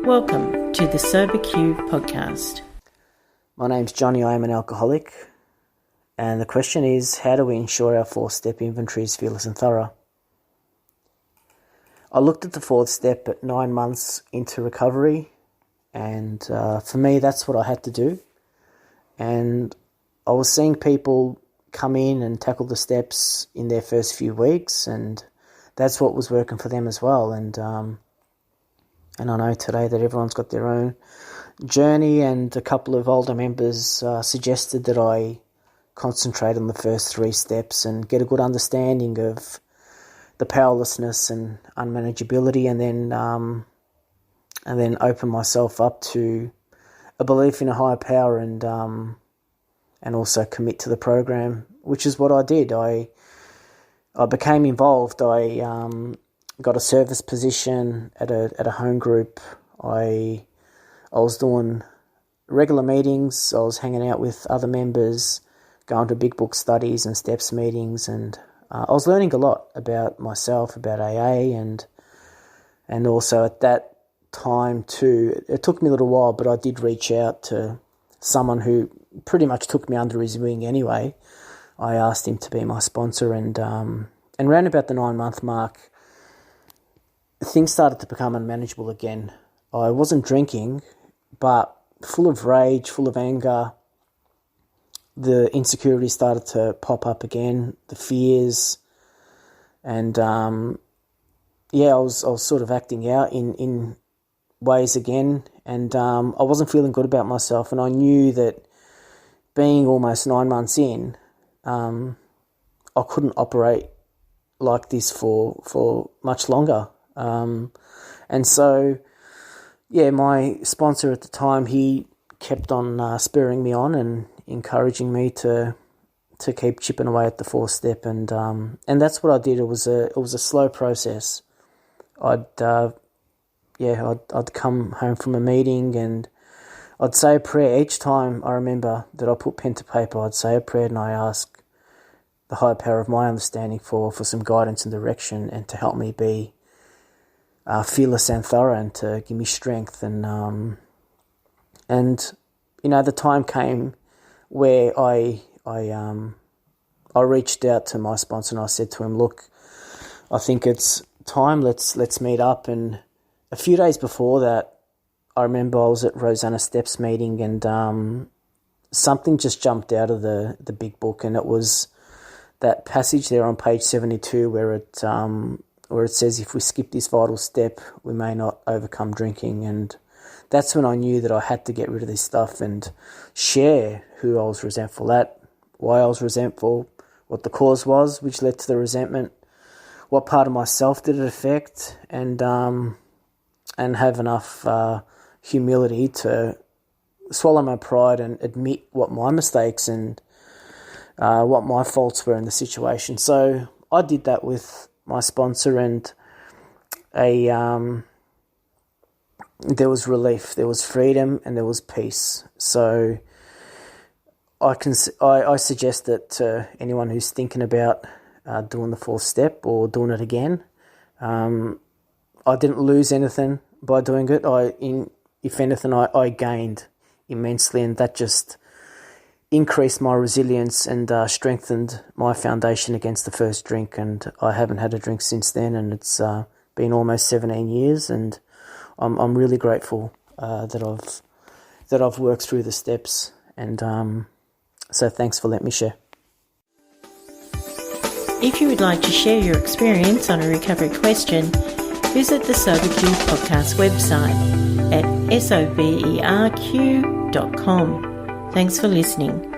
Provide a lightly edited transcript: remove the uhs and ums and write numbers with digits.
Welcome to the SoberQ podcast. My name's Jonny, I am an alcoholic, and the question is, how do we ensure our 4-step inventory is fearless and thorough? I looked at the 4th step at 9 months into recovery, and for me that's what I had to do. And I was seeing people come in and tackle the steps in their first few weeks, and that's what was working for them as well. And I know today that everyone's got their own journey, and a couple of older members suggested that I concentrate on the first 3 steps and get a good understanding of the powerlessness and unmanageability, and then open myself up to a belief in a higher power, and also commit to the program, which is what I did. I became involved. I got a service position at a home group. I was doing regular meetings. I was hanging out with other members, going to big book studies and steps meetings, and I was learning a lot about myself, about AA, and also at that time too, it took me a little while, but I did reach out to someone who pretty much took me under his wing anyway. I asked him to be my sponsor, and around about the 9-month mark, things started to become unmanageable again. I wasn't drinking, but full of rage, full of anger. The insecurities started to pop up again, the fears, and I was sort of acting out in ways again, and I wasn't feeling good about myself, and I knew that being almost 9 months in, I couldn't operate like this for much longer. And so, my sponsor at the time, he kept on spurring me on and encouraging me to keep chipping away at the 4th step, and that's what I did. It was a slow process. I'd come home from a meeting and I'd say a prayer each time. I remember that I put pen to paper. I'd say a prayer and I ask the higher power of my understanding for some guidance and direction, and to help me be fearless and thorough, and to give me strength. And the time came where I reached out to my sponsor and I said to him, look, I think it's time, let's meet up. And a few days before that, I remember I was at Rosanna Steps meeting, and something just jumped out of the big book, and it was that passage there on page 72 where it says, if we skip this vital step, we may not overcome drinking. And that's when I knew that I had to get rid of this stuff and share who I was resentful at, why I was resentful, what the cause was, which led to the resentment, what part of myself did it affect, and have enough humility to swallow my pride and admit what my mistakes and what my faults were in the situation. So I did that with my sponsor, and there was relief, there was freedom, and there was peace. So I suggest that to anyone who's thinking about doing the 4th step or doing it again. I didn't lose anything by doing it. If anything, I gained immensely, and that just increased my resilience and strengthened my foundation against the first drink. And I haven't had a drink since then, and it's been almost 17 years, and I'm really grateful that I've worked through the steps. And so thanks for letting me share. If you would like to share your experience on a recovery question, visit the SoberQ podcast website at soberq.com. Thanks for listening.